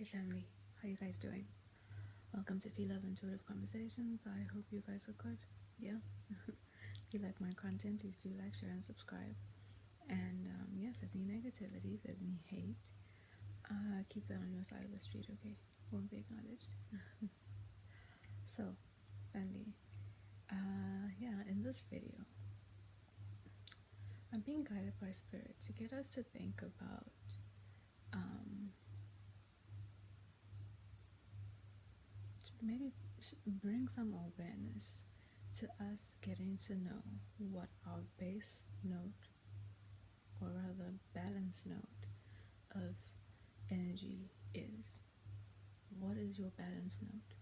Hey family, how you guys doing? Welcome to Phie.Love Intuitive Conversations. I hope you guys are good. Yeah. If you like my content, please do like, share, and subscribe. And if there's any negativity, if there's any hate, keep that on your side of the street, okay? Won't be acknowledged. So, family, in this video, I'm being guided by spirit to get us to think about to maybe bring some awareness to us getting to know what our base note, or rather balance note, of energy is. What is your balance note?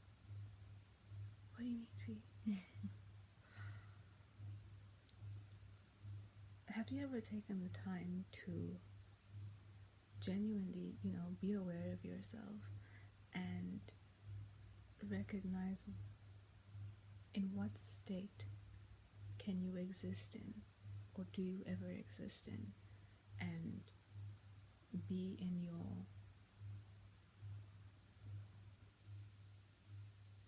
What do you mean, Phie? Have you ever taken the time to genuinely, be aware of yourself and recognize in what state can you exist in, or do you ever exist in, and be in your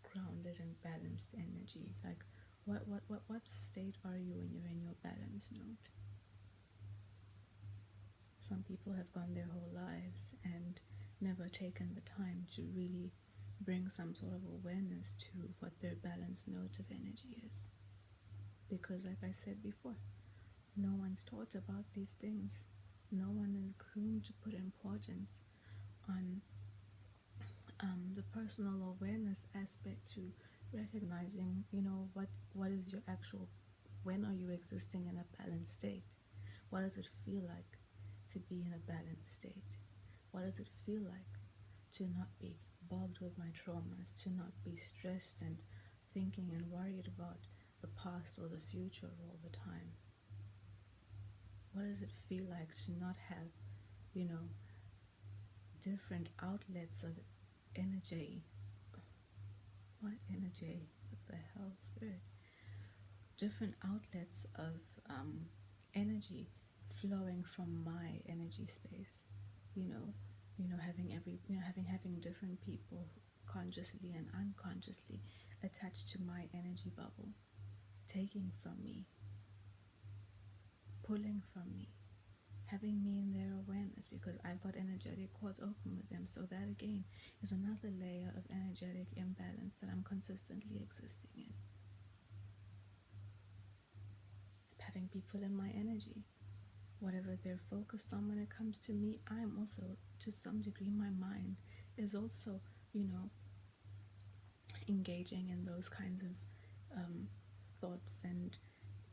grounded and balanced energy? Like, what state are you when you're in your balance note? Some people have gone their whole lives and never taken the time to really bring some sort of awareness to what their balanced note of energy is. Because, like I said before, no one's taught about these things. No one is groomed to put importance on the personal awareness aspect, to recognizing, what is your actual, when are you existing in a balanced state? What does it feel like to be in a balanced state? What does it feel like to not be bogged with my traumas, to not be stressed and thinking and worried about the past or the future all the time? What does it feel like to not have, different outlets of energy? What energy? What the hell, spirit? Different outlets of energy flowing from my energy space. Having different people consciously and unconsciously attached to my energy bubble, taking from me, pulling from me, having me in their awareness, because I've got energetic cords open with them. So that again is another layer of energetic imbalance that I'm consistently existing in. Having people in my energy, whatever they're focused on when it comes to me, I'm also, to some degree, my mind is also, engaging in those kinds of thoughts and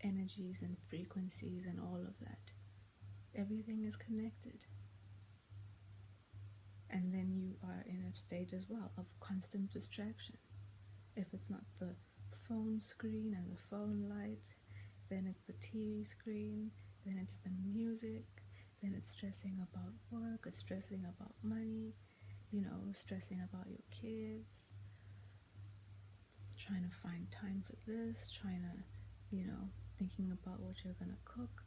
energies and frequencies and all of that. Everything is connected. And then you are in a state as well of constant distraction. If it's not the phone screen and the phone light, then it's the TV screen, then it's the music, then it's stressing about work, it's stressing about money, stressing about your kids, trying to find time for this, trying to, thinking about what you're going to cook.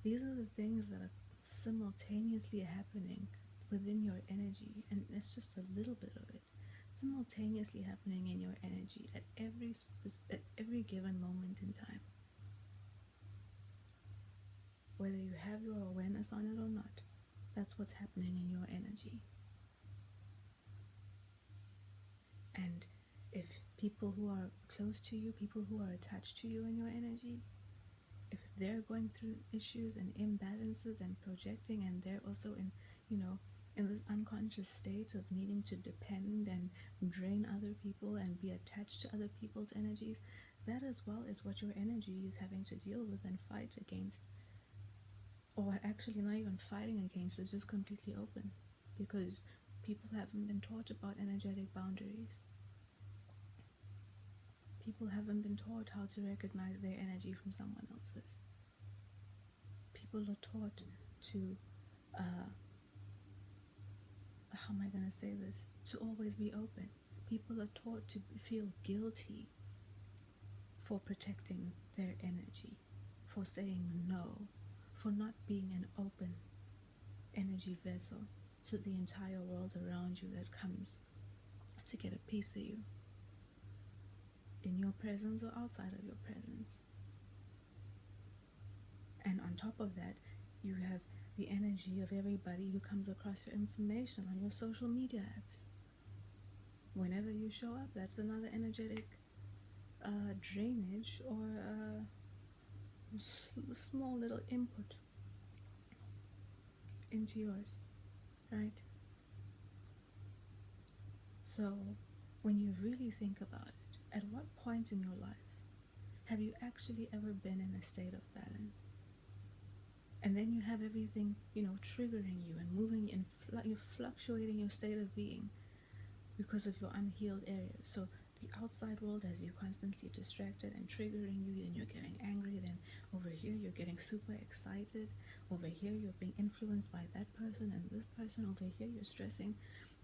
These are the things that are simultaneously happening within your energy, and it's just a little bit of it simultaneously happening in your energy at every given moment in time, whether you have your awareness on it or not. That's what's happening in your energy. And if people who are close to you, people who are attached to you in your energy, if they're going through issues and imbalances and projecting, and they're also in this unconscious state of needing to depend and drain other people and be attached to other people's energies, that as well is what your energy is having to deal with and fight against. Or actually not even fighting against, it's just completely open, because people haven't been taught about energetic boundaries. People haven't been taught how to recognize their energy from someone else's. People are taught to, how am I going to say this? To always be open. People are taught to feel guilty for protecting their energy, for saying no, for not being an open energy vessel. to the entire world around you that comes to get a piece of you, in your presence or outside of your presence. And on top of that, you have the energy of everybody who comes across your information on your social media apps. Whenever you show up, that's another energetic drainage or small little input into yours, right? So when you really think about it, at what point in your life have you actually ever been in a state of balance? And then you have everything, triggering you and moving and you're fluctuating your state of being because of your unhealed areas. So the outside world has you constantly distracted and triggering you, and you're getting angry. Then over here you're getting super excited. Over here you're being influenced by that person and this person. Over here you're stressing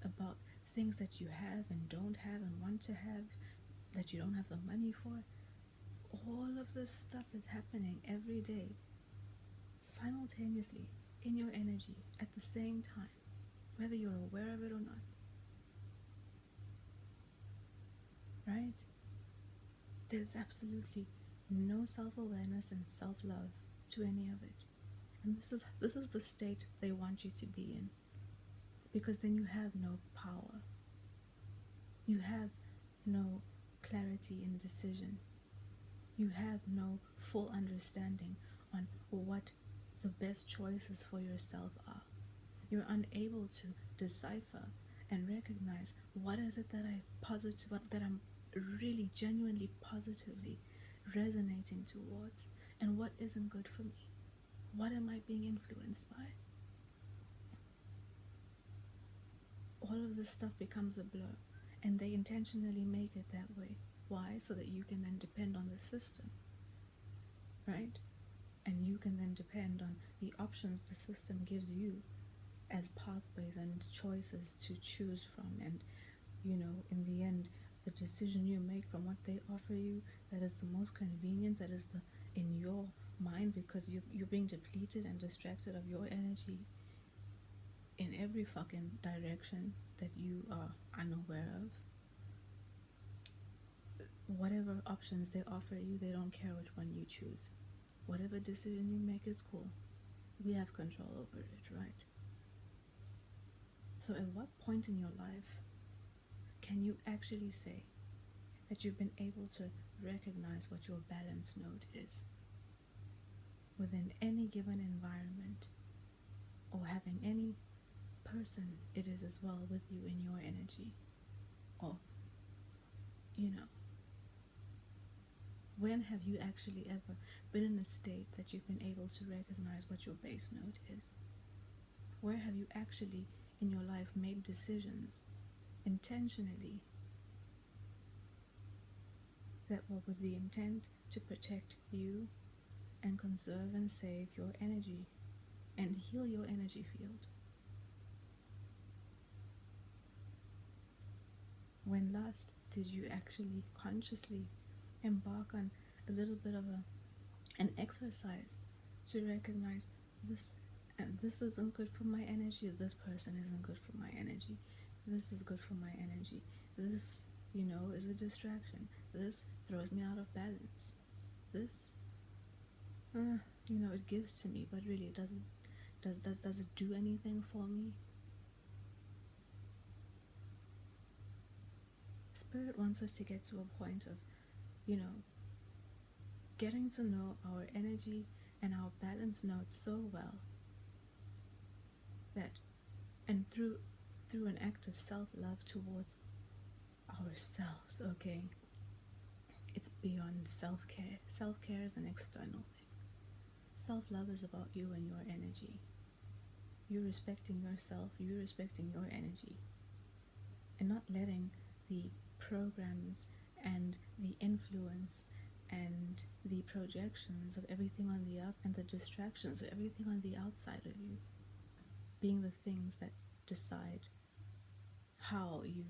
about things that you have and don't have and want to have that you don't have the money for. All of this stuff is happening every day, simultaneously, in your energy, at the same time, whether you're aware of it or not. Right? There's absolutely no self-awareness and self-love to any of it. And this is the state they want you to be in, because then you have no power. You have no clarity in decision. You have no full understanding on what the best choices for yourself are. You're unable to decipher and recognize what is it that I'm really genuinely positively resonating towards, and what isn't good for me. What am I being influenced by? All of this stuff becomes a blur, and they intentionally make it that way. Why? So that you can then depend on the system, right? And you can then depend on the options the system gives you as pathways and choices to choose from. And in the end, the decision you make from what they offer you, that is the most convenient, that is in your mind, because you're being depleted and distracted of your energy in every fucking direction that you are unaware of. Whatever options they offer you, they don't care which one you choose. Whatever decision you make, it's cool. We have control over it, right? So at what point in your life can you actually say that you've been able to recognize what your balance node is within any given environment, or having any person it is as well with you in your energy? Or when have you actually ever been in a state that you've been able to recognize what your base node is? Where have you actually in your life made decisions intentionally that were with the intent to protect you and conserve and save your energy and heal your energy field? When last did you actually consciously embark on a little bit of an exercise to recognize this isn't good for my energy, this person isn't good for my energy, this is good for my energy, this is a distraction, this throws me out of balance, this it gives to me, but really does it do anything for me? Spirit wants us to get to a point of getting to know our energy and our balance node so well that, and through an act of self-love towards ourselves, okay? It's beyond self-care. Self-care is an external thing. Self-love is about you and your energy. You respecting yourself, you respecting your energy, and not letting the programs and the influence and the projections of everything on the and the distractions of everything on the outside of you being the things that decide how you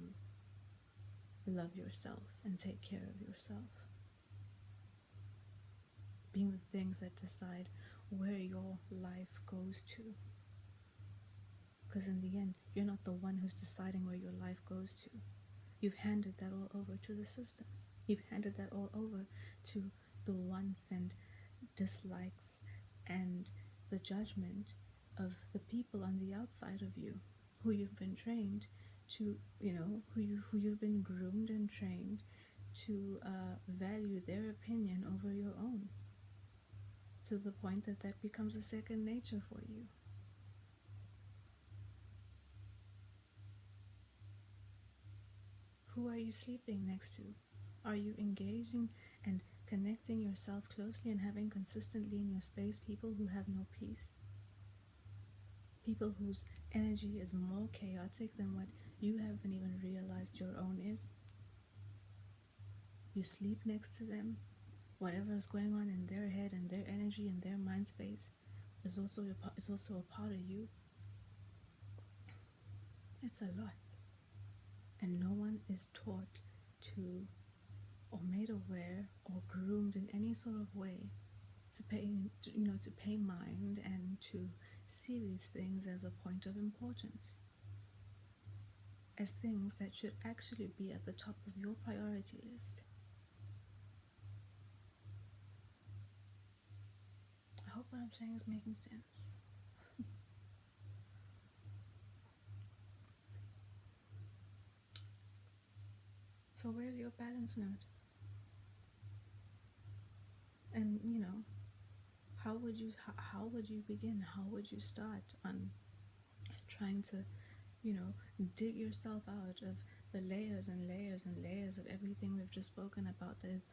love yourself and take care of yourself, being the things that decide where your life goes to. because in the end, you're not the one who's deciding where your life goes to. You've handed that all over to the system. You've handed that all over to the wants and dislikes and the judgment of the people on the outside of you, who you've been trained to, who you've been groomed and trained to value their opinion over your own, to the point that that becomes a second nature for you. Who are you sleeping next to? Are you engaging and connecting yourself closely and having consistently in your space people who have no peace? People whose energy is more chaotic than what you haven't even realized your own is? You sleep next to them. Whatever is going on in their head and their energy and their mind space is also a part of you. It's a lot. And no one is taught to, or made aware, or groomed in any sort of way to pay mind and to see these things as a point of importance, as things that should actually be at the top of your priority list. I hope what I'm saying is making sense. So where's your balance node? And how would you begin? How would you start on trying to dig yourself out of the layers and layers and layers of everything we've just spoken about that is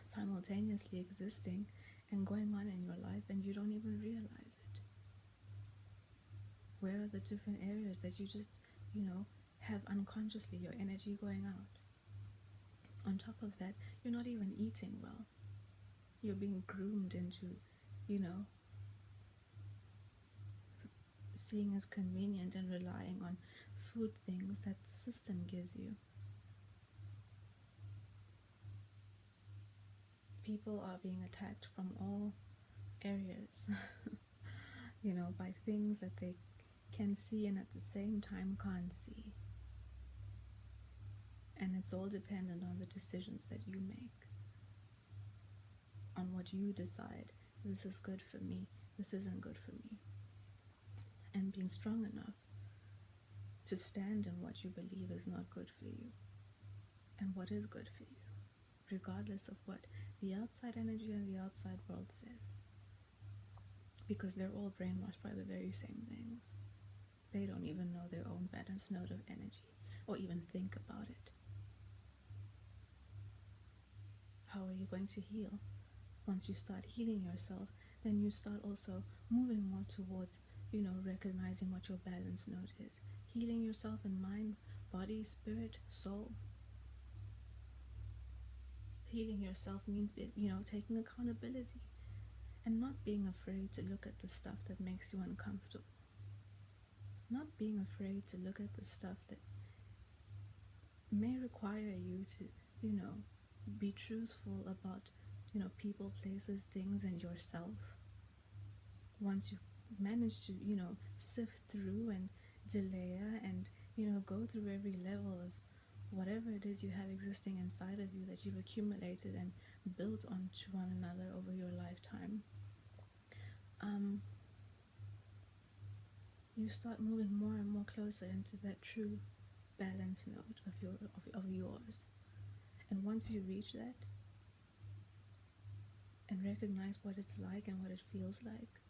simultaneously existing and going on in your life, and you don't even realize it? Where are the different areas that you just have unconsciously your energy going out? On top of that, you're not even eating well. You're being groomed into seeing as convenient and relying on food things that the system gives you. People are being attacked from all areas by things that they can see and at the same time can't see. And it's all dependent on the decisions that you make, on what you decide. This is good for me, this isn't good for me. And being strong enough to stand in what you believe is not good for you and what is good for you, regardless of what the outside energy and the outside world says. Because they're all brainwashed by the very same things. They don't even know their own balance node of energy or even think about it. How are you going to heal? Once you start healing yourself, then you start also moving more towards recognizing what your balance node is. Healing yourself in mind, body, spirit, soul. Healing yourself means taking accountability and not being afraid to look at the stuff that makes you uncomfortable. Not being afraid to look at the stuff that may require you to be truthful about people, places, things, and yourself. Once you manage to sift through and delayer and go through every level of whatever it is you have existing inside of you that you've accumulated and built onto one another over your lifetime, you start moving more and more closer into that true balance node of yours. And once you reach that and recognize what it's like and what it feels like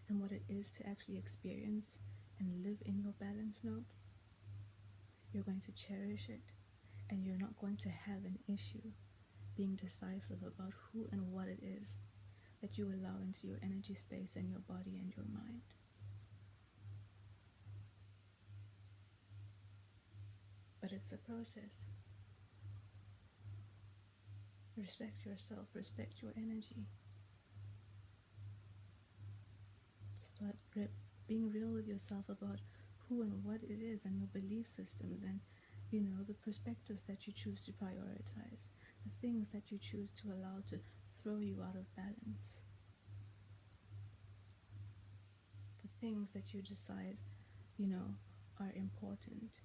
and what it is to actually experience and live in your balance node, you're going to cherish it, and you're not going to have an issue being decisive about who and what it is that you allow into your energy space and your body and your mind. But it's a process. Respect yourself, respect your energy. Start being real with yourself about who and what it is and your belief systems and the perspectives that you choose to prioritize, the things that you choose to allow to throw you out of balance, the things that you decide are important.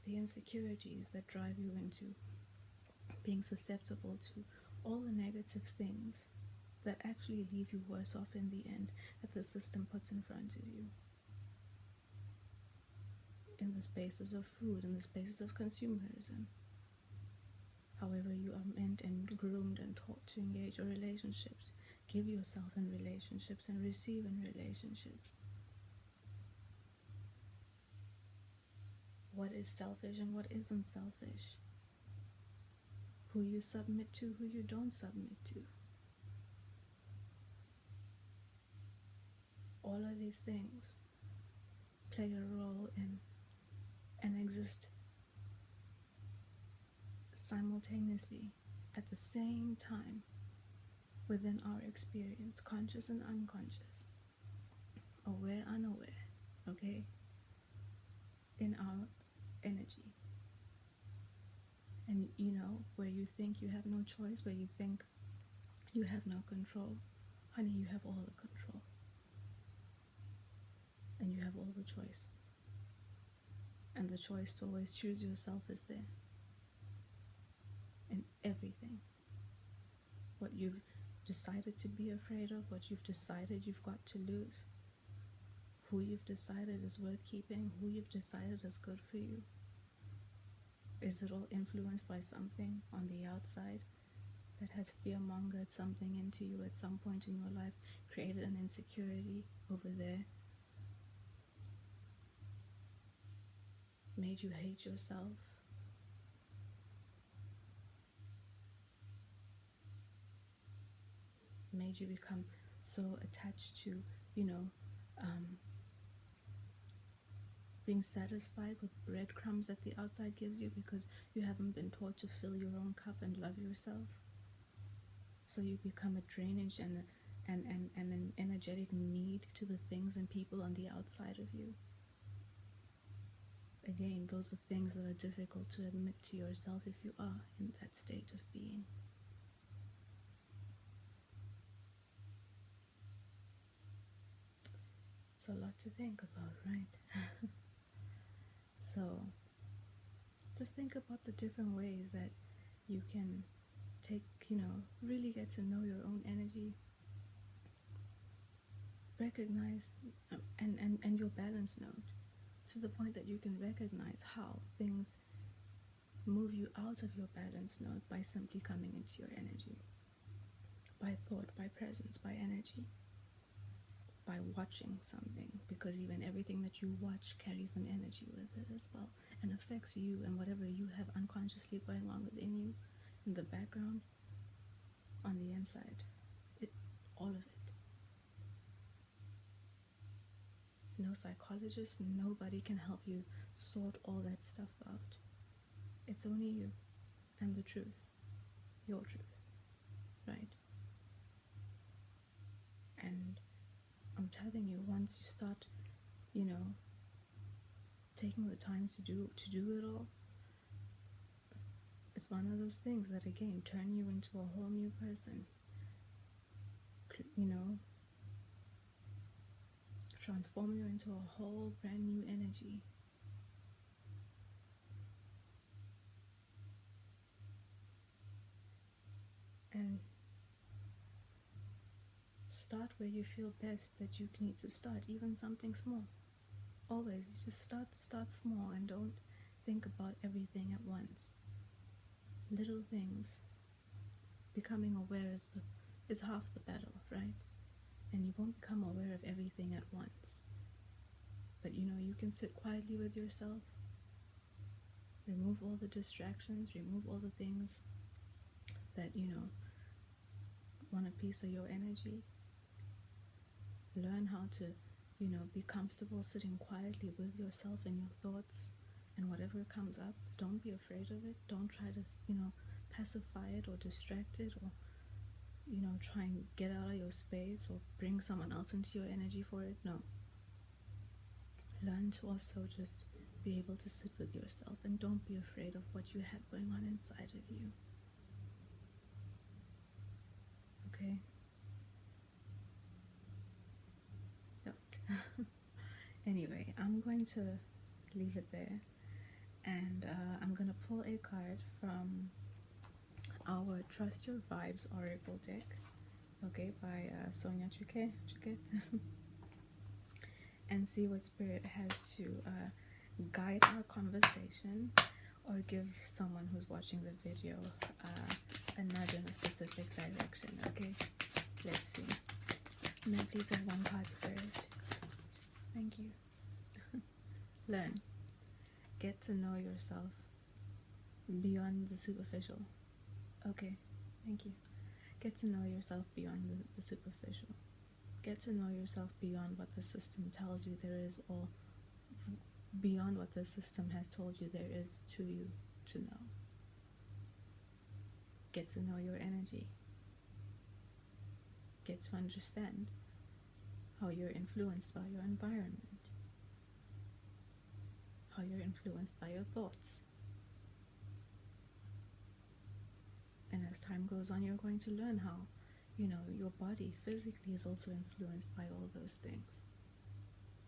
The insecurities that drive you into being susceptible to all the negative things that actually leave you worse off in the end, that the system puts in front of you. In the spaces of food, in the spaces of consumerism, however you are meant and groomed and taught to engage your relationships, give yourself in relationships and receive in relationships. What is selfish and what isn't selfish? Who you submit to, who you don't submit to. All of these things play a role in and exist simultaneously at the same time within our experience, conscious and unconscious, aware, unaware, okay, in our energy. And where you think you have no choice, where you think you have no control, honey, you have all the control. And you have all the choice. And the choice to always choose yourself is there. In everything. What you've decided to be afraid of, what you've decided you've got to lose, who you've decided is worth keeping, who you've decided is good for you. Is it all influenced by something on the outside that has fear-mongered something into you at some point in your life, created an insecurity over there, made you hate yourself, made you become so attached to, being satisfied with breadcrumbs that the outside gives you because you haven't been taught to fill your own cup and love yourself. So you become a drainage and an energetic need to the things and people on the outside of you. Again, those are things that are difficult to admit to yourself if you are in that state of being. It's a lot to think about, right? So just think about the different ways that you can take, really get to know your own energy, recognize and your balance node, to the point that you can recognize how things move you out of your balance node by simply coming into your energy, by thought, by presence, by energy, by watching something, because even everything that you watch carries an energy with it as well and affects you and whatever you have unconsciously going on within you, in the background, on the inside, all of it. No psychologist, nobody can help you sort all that stuff out. It's only you and the truth, your truth, right? And I'm telling you, once you start, taking the time to do it all, it's one of those things that, again, turn you into a whole new person. Transform you into a whole brand new energy. And start where you feel best that you need to start, even something small. Always just start small and don't think about everything at once. Little things, becoming aware is half the battle, right? And you won't become aware of everything at once. But you can sit quietly with yourself, remove all the distractions, remove all the things that want a piece of your energy. Learn how to be comfortable sitting quietly with yourself and your thoughts and whatever comes up. Don't be afraid of it. Don't try to pacify it or distract it or try and get out of your space or bring someone else into your energy for it. No. Learn to also just be able to sit with yourself and don't be afraid of what you have going on inside of you. Okay? Don't. Anyway, I'm going to leave it there, and I'm going to pull a card from our Trust Your Vibes Oracle deck, okay, by Sonia Chuket, and see what Spirit has to guide our conversation or give someone who's watching the video a nudge in a specific direction, okay? Let's see. May I please have one card, Spirit? Thank you. Learn. Get to know yourself beyond the superficial. Okay, thank you. Get to know yourself beyond the superficial. Get to know yourself beyond what the system tells you there is, or beyond what the system has told you there is to you to know. Get to know your energy. Get to understand how you're influenced by your environment, how you're influenced by your thoughts. And as time goes on, you're going to learn how, your body physically is also influenced by all those things.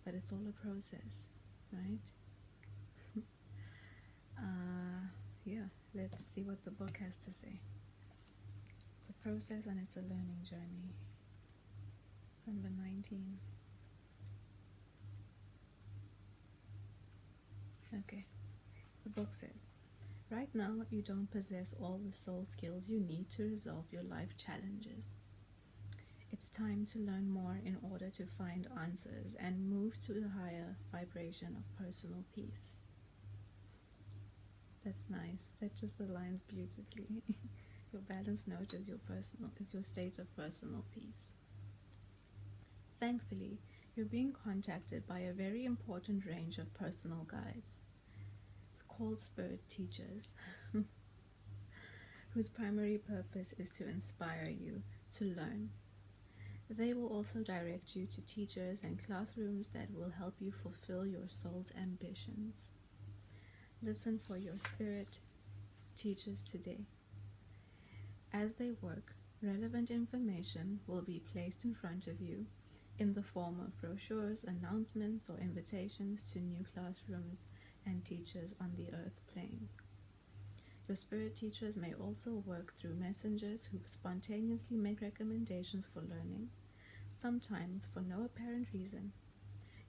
But it's all a process, right? Yeah, let's see what the book has to say. It's a process and it's a learning journey. Number 19. Okay, the book says, right now you don't possess all the soul skills you need to resolve your life challenges. It's time to learn more in order to find answers and move to a higher vibration of personal peace. That's nice. That just aligns beautifully. Your balance note is your state of personal peace. Thankfully, you're being contacted by a very important range of personal guides. It's called spirit teachers, whose primary purpose is to inspire you to learn. They will also direct you to teachers and classrooms that will help you fulfill your soul's ambitions. Listen for your spirit teachers today. As they work, relevant information will be placed in front of you in the form of brochures, announcements, or invitations to new classrooms and teachers on the earth plane. Your spirit teachers may also work through messengers who spontaneously make recommendations for learning, sometimes for no apparent reason.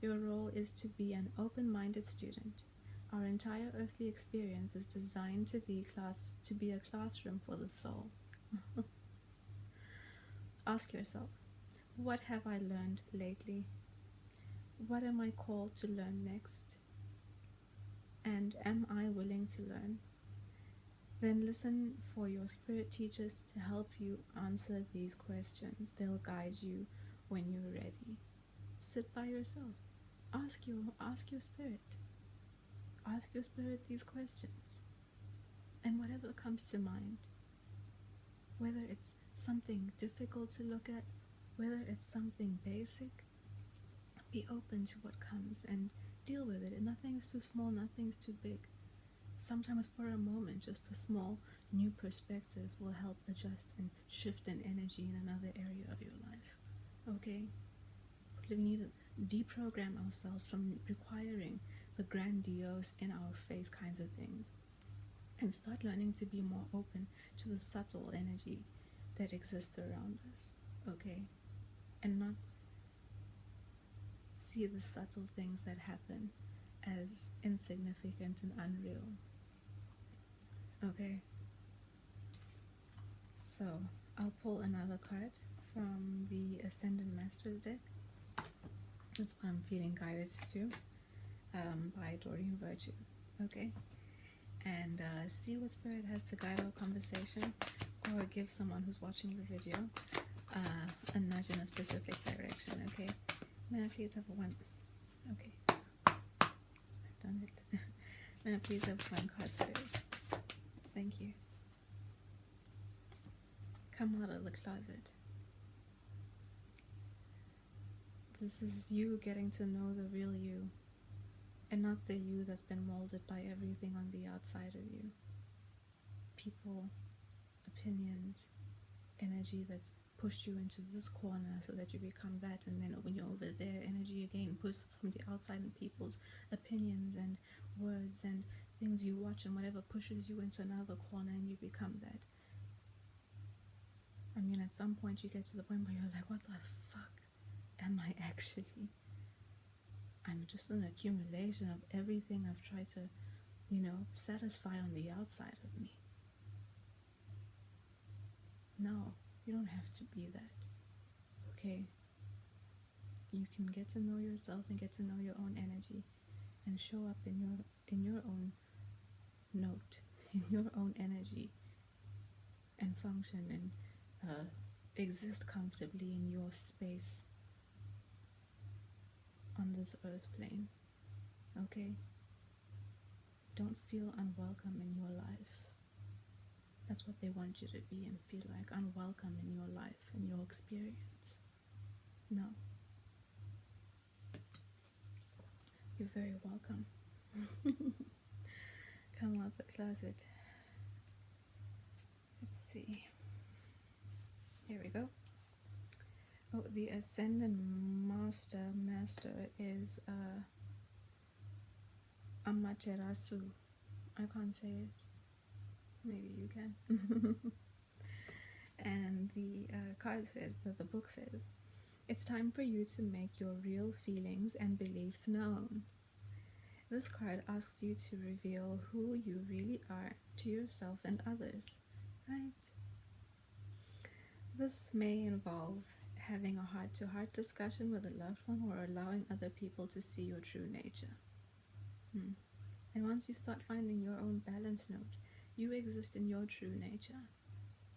Your role is to be an open-minded student. Our entire earthly experience is designed to be a classroom for the soul. Ask yourself, what have I learned lately? What am I called to learn next? And am I willing to learn? Then listen for your spirit teachers to help you answer these questions. They'll guide you when you're ready. Sit by yourself. Ask your spirit. Ask your spirit these questions. And whatever comes to mind, whether it's something difficult to look at, whether it's something basic, be open to what comes and deal with it. And nothing's too small, nothing's too big. Sometimes for a moment, just a small new perspective will help adjust and shift an energy in another area of your life. Okay? We need to deprogram ourselves from requiring the grandiose in our face kinds of things and start learning to be more open to the subtle energy that exists around us. Okay? And not see the subtle things that happen as insignificant and unreal. Okay, so I'll pull another card from the Ascendant Masters deck. That's what I'm feeling guided to do, by Doreen Virtue. Okay, and see what Spirit has to guide our conversation, or give someone who's watching the video a nudge in a specific direction. Okay, may I please have one? Okay, I've done it. May I please have one card, Spirit? Thank you. Come out of the closet. This is you getting to know the real you, and not the you that's been molded by everything on the outside of you. People, opinions, energy that's pushed you into this corner so that you become that, and then when you're over there, energy again pushed from the outside and people's opinions and words and things you watch and whatever pushes you into another corner and you become that. I mean, at some point you get to the point where you're like, what the fuck am I actually? I'm just an accumulation of everything I've tried to, satisfy on the outside of me. No, you don't have to be that. Okay? You can get to know yourself and get to know your own energy and show up in your own note, in your own energy, and function and exist comfortably in your space on this earth plane. Okay? Don't feel unwelcome in your life. That's what they want you to be and feel like, unwelcome in your life and your experience. No. You're very welcome. Come out the closet. Let's see. Here we go. Oh, the Ascendant Master is Amaterasu. I can't say it. Maybe you can. And the card says, the book says, it's time for you to make your real feelings and beliefs known. This card asks you to reveal who you really are to yourself and others, right? This may involve having a heart-to-heart discussion with a loved one or allowing other people to see your true nature. And once you start finding your own balance note, you exist in your true nature.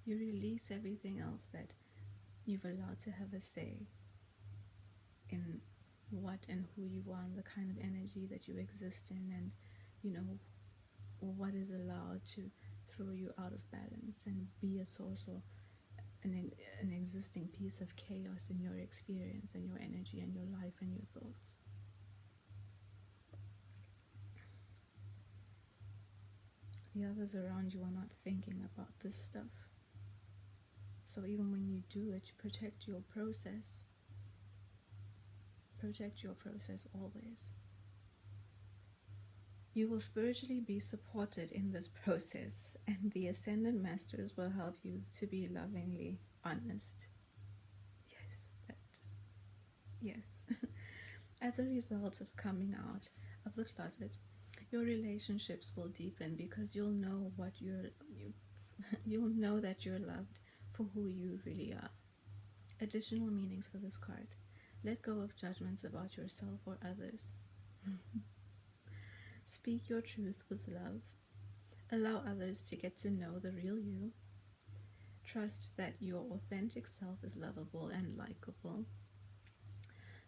You release everything else that you've allowed to have a say in what and who you are and the kind of energy that you exist in, and what is allowed to throw you out of balance and be a source or an existing piece of chaos in your experience and your energy and your life and your thoughts. The others around you are not thinking about this stuff. So even when you do it, you protect your process. Protect your process always. You will spiritually be supported in this process, and the Ascendant Masters will help you to be lovingly honest. Yes. As a result of coming out of the closet, your relationships will deepen because you'll know you'll know that you're loved for who you really are. Additional meanings for this card. Let go of judgments about yourself or others. Speak your truth with love. Allow others to get to know the real you. Trust that your authentic self is lovable and likable.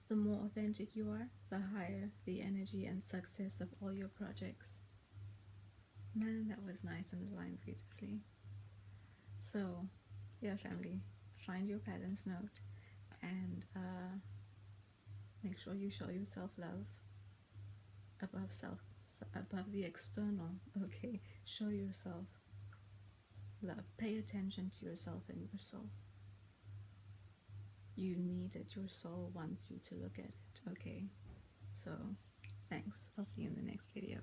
The more authentic you are, the higher the energy and success of all your projects. Man, that was nice and aligned beautifully. So, yeah, family, find your balance note and make sure you show yourself love above the external. Okay, show yourself love. Pay attention to yourself and your soul. You need it. Your soul wants you to look at it. Okay, so thanks. I'll see you in the next video.